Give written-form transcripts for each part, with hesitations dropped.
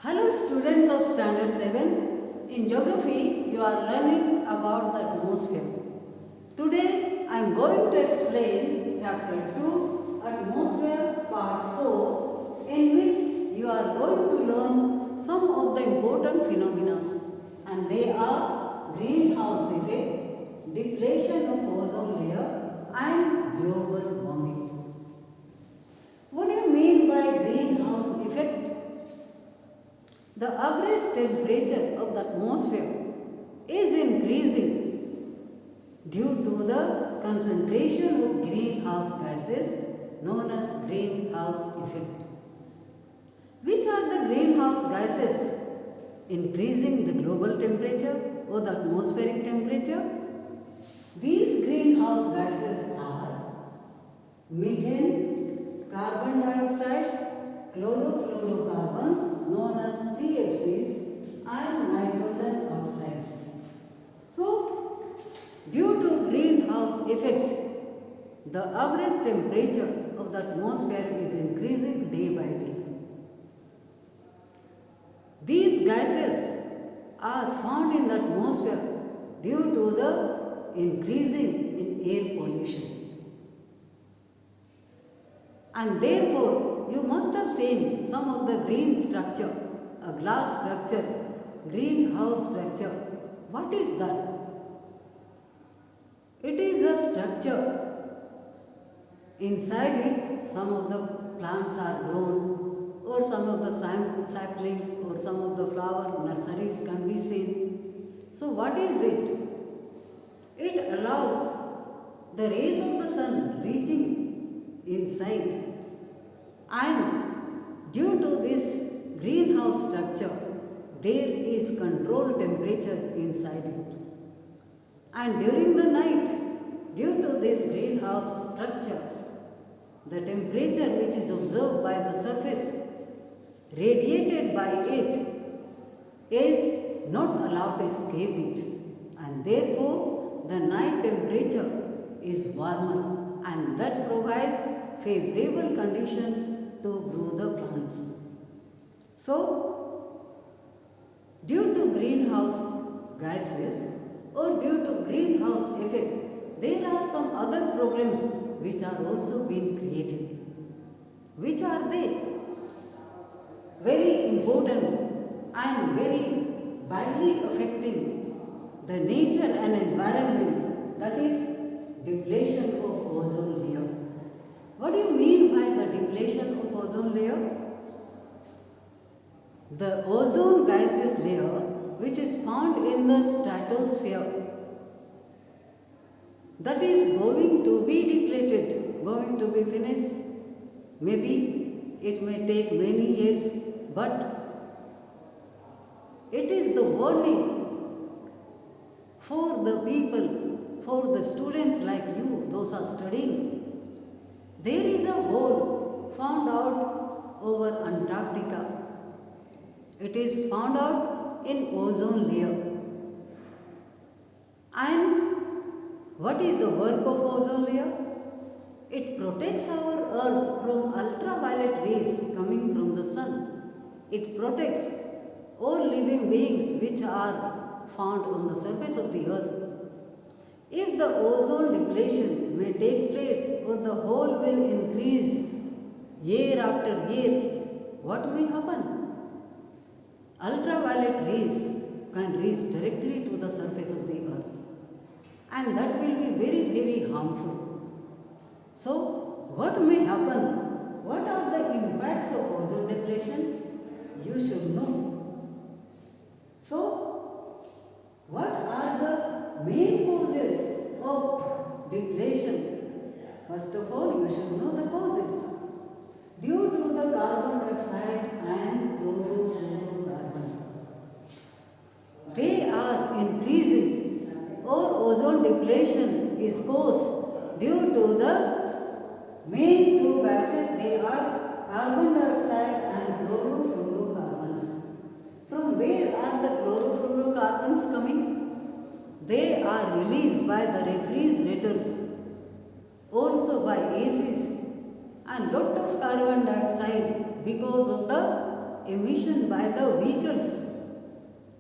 Hello students of Standard 7. In Geography, you are learning about the atmosphere. Today, I am going to explain Chapter 2, Atmosphere Part 4, in which you are going to learn some of the important phenomena. And they are greenhouse effect, depletion of ozone layer and global warming. What do you mean by greenhouse effect? The average temperature of the atmosphere is increasing due to the concentration of greenhouse gases known as greenhouse effect. Which are the greenhouse gases increasing the global temperature or the atmospheric temperature? These greenhouse gases are methane, carbon dioxide, chlorofluorocarbons known as CFCs and nitrogen oxides. So, due to greenhouse effect, the average temperature of the atmosphere is increasing day by day. These gases are found in the atmosphere due to the increasing in air pollution. And therefore, you must have seen some of the green structure, a glass structure, greenhouse structure. What is that? It is a structure. Inside it, some of the plants are grown, or some of the saplings, or some of the flower nurseries can be seen. So, what is it? It allows the rays of the sun reaching inside, and due to this greenhouse structure there is controlled temperature inside it, and during the night due to this greenhouse structure the temperature which is observed by the surface radiated by it is not allowed to escape it, and therefore the night temperature is warmer, and that provides favorable conditions to grow the plants. So, due to greenhouse gases or due to greenhouse effect, there are some other problems which are also being created. Which are they? Very important and very badly affecting the nature and environment, that is depletion of ozone layer. What do you mean by the depletion of ozone layer? The ozone gases layer which is found in the stratosphere, that is going to be depleted, going to be finished. Maybe it may take many years, but it is the warning for the people, for the students like you, those are studying. There is a hole found out over Antarctica. It is found out in ozone layer. And what is the work of ozone layer? It protects our earth from ultraviolet rays coming from the sun. It protects all living beings which are found on the surface of the earth. If the ozone depletion may take place or the hole will increase year after year, what may happen? Ultraviolet rays can reach directly to the surface of the earth, and that will be very, very harmful. So, what may happen? What are the impacts of ozone depletion? You should know. So, what are the main causes of depletion? First of all, you should know the causes. Due to the carbon dioxide and chlorofluorocarbon, they are increasing, or ozone depletion is caused due to the main two gases. They are carbon dioxide and chlorofluorocarbons. From where are the chlorofluorocarbons coming? They are released by the refrigerators, also by ACs, and lot of carbon dioxide because of the emission by the vehicles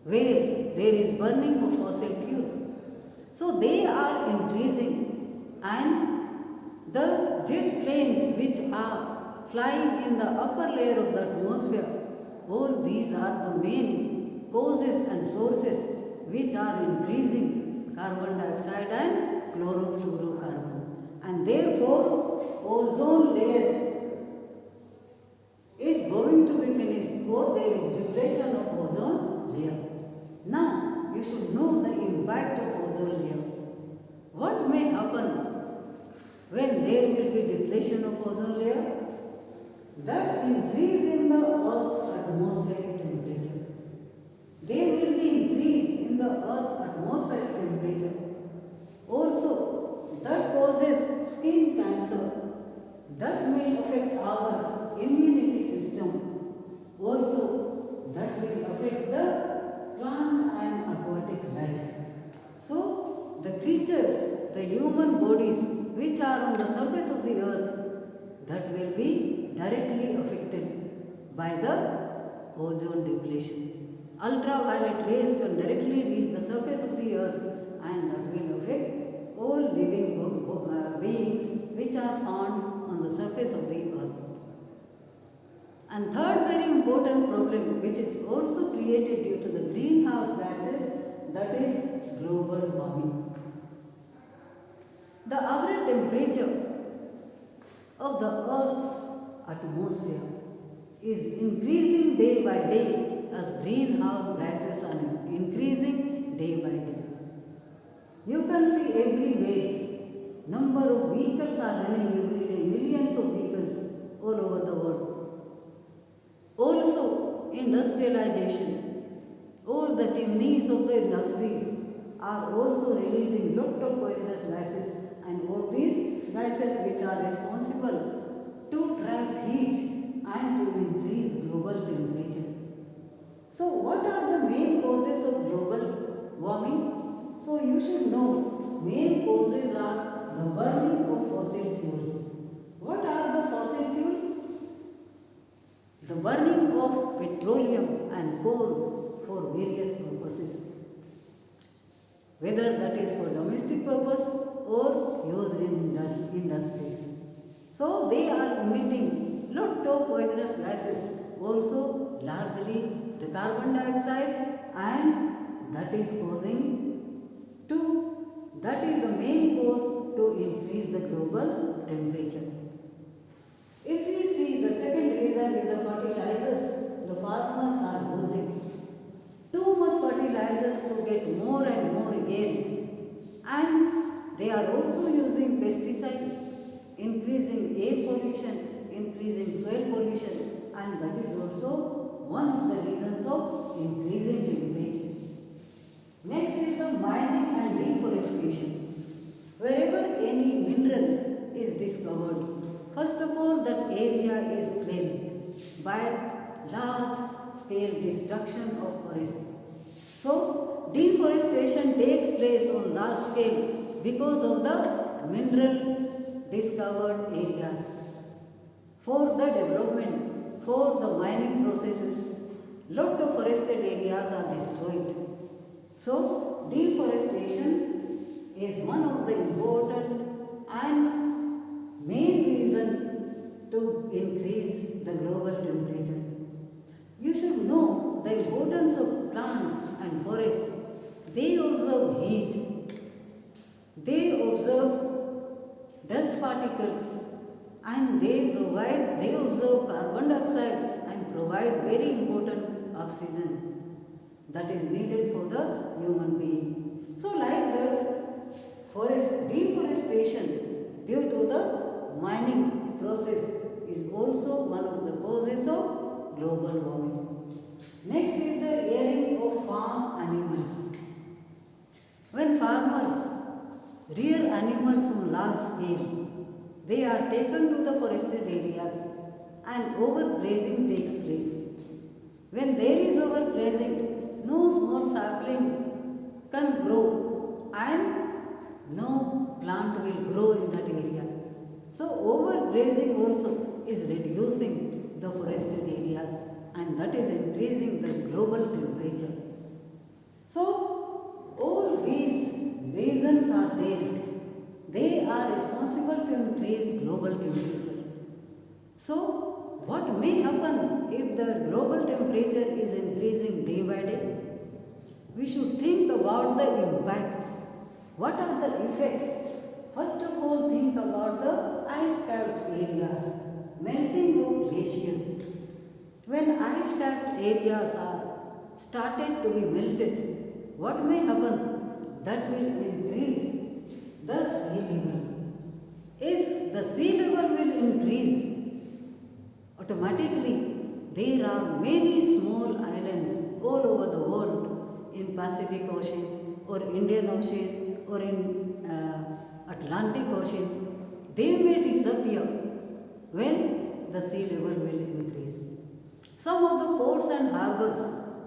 where there is burning of fossil fuels. So they are increasing, and the jet planes which are flying in the upper layer of the atmosphere, all these are the main causes and sources which are increasing carbon dioxide and chlorofluorocarbon. And therefore, ozone layer is going to be finished, or there is depletion of ozone layer. Now, you should know the impact of ozone layer. What may happen when there will be depletion of ozone layer? That increase in the Earth's atmospheric temperature. There will be increase in the Earth's atmospheric temperature. Also, that causes skin cancer. That may affect our immunity system. Also, that will affect the plant and aquatic life. So, the creatures, the human bodies which are on the surface of the earth, that will be directly affected by the ozone depletion. Ultraviolet rays can directly reach the surface of the earth, and that will affect all living beings which are found on the surface of the earth. And third very important problem which is also created due to the greenhouse gases, that is global warming. The average temperature of the Earth's atmosphere is increasing day by day as greenhouse gases are increasing day by day. You can see everywhere number of vehicles are running every day, millions of vehicles all over the world. Also, industrialization, all the chimneys of the industries are also releasing lot of poisonous gases, and all these gases which are responsible to trap heat and to increase global temperature. So, what are the main causes of global warming? So, you should know main causes are the burning of fossil fuels. What are the fossil fuels? The burning of petroleum and coal for various purposes, whether that is for domestic purpose or used in industries. So they are emitting lot of poisonous gases, also largely the carbon dioxide, and that is that is the main cause to increase the global temperature. If we see, the second reason is the fertilizers the farmers are using. Too much fertilizers to get more and more yield, and they are also using pesticides, increasing air pollution, increasing soil pollution, and that is also one of the reasons of increasing temperature. Next is the mining and deforestation. Wherever any mineral is discovered, first of all, that area is claimed by large scale destruction of forests. So, deforestation takes place on large scale because of the mineral discovered areas. For the development, for the mining processes, lot of forested areas are destroyed. So, deforestation is one of the important and main reason to increase the global temperature. You should know the importance of plants and forests. They observe heat, they observe dust particles, and they observe carbon dioxide and provide very important oxygen that is needed for the human being. So like that, deforestation due to the mining process is also one of the causes of global warming. Next is the rearing of farm animals. When farmers rear animals on large scale, they are taken to the forested areas and overgrazing takes place. When there is overgrazing, no small saplings can grow and no plant will grow in that area. So overgrazing also is reducing the forested areas. and that is increasing the global temperature. So, all these reasons are there. They are responsible to increase global temperature. So, what may happen if the global temperature is increasing day by day? We should think about the impacts. What are the effects? First of all, think about the ice-capped areas, melting of glaciers. When ice-capped areas are started to be melted, what may happen? That will increase the sea level. If the sea level will increase, automatically there are many small islands all over the world in Pacific Ocean or Indian Ocean or in Atlantic Ocean. They may disappear when the sea level will increase. Some of the ports and harbors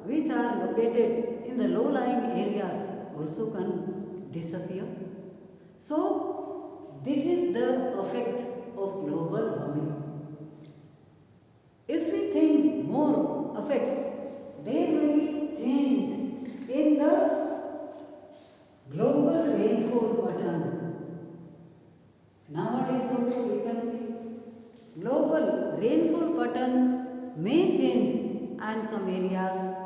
which are located in the low-lying areas also can disappear. So, this is the effect of global warming. If we think more effects, there may be change in the global rainfall pattern. Nowadays also we can see global rainfall pattern may change and some areas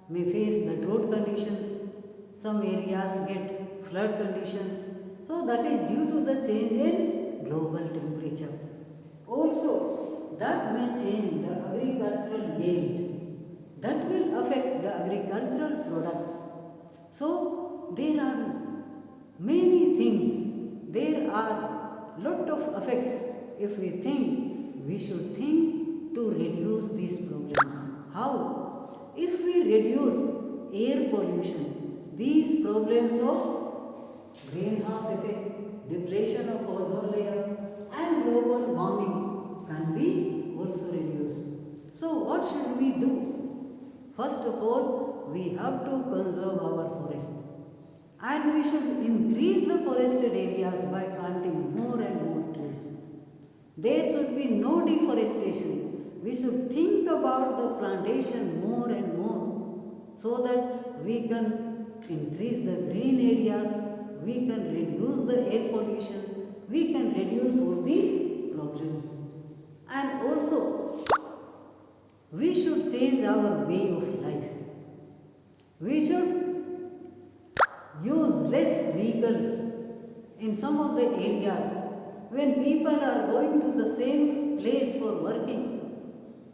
may face the drought conditions, some areas get flood conditions. So that is due to the change in global temperature. Also, that may change the agricultural yield. That will affect the agricultural products. So, there are many things. There are lot of effects. If we think, we should think to reduce these problems. How? If we reduce air pollution, these problems of greenhouse effect, depletion of ozone layer and global warming can be also reduced. So what should we do? First of all, we have to conserve our forest and we should increase the forested areas by planting more and more trees. There should be no deforestation. We should think about the plantation more and more so that we can increase the green areas, we can reduce the air pollution, we can reduce all these problems. And also, we should change our way of life. We should use less vehicles in some of the areas. When people are going to the same place for working,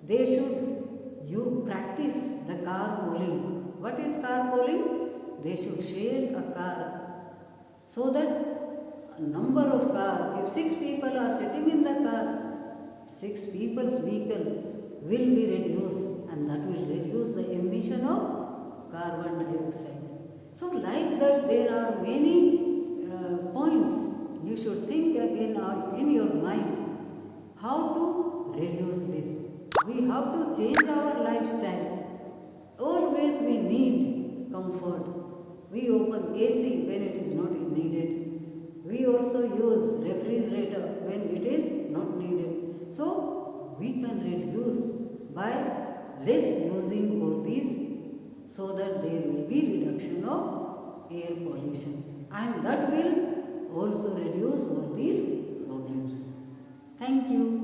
they should you practice the carpooling. What is carpooling? They should share a car so that a number of cars, if 6 people are sitting in the car, 6 people's vehicle will be reduced and that will reduce the emission of carbon dioxide. So like that there are many points you should think in your mind how to reduce this. We have to change our lifestyle. Always we need comfort. We open AC when it is not needed. We also use refrigerator when it is not needed. So we can reduce by less using all these so that there will be reduction of air pollution and that will also reduce all these problems. Thank you.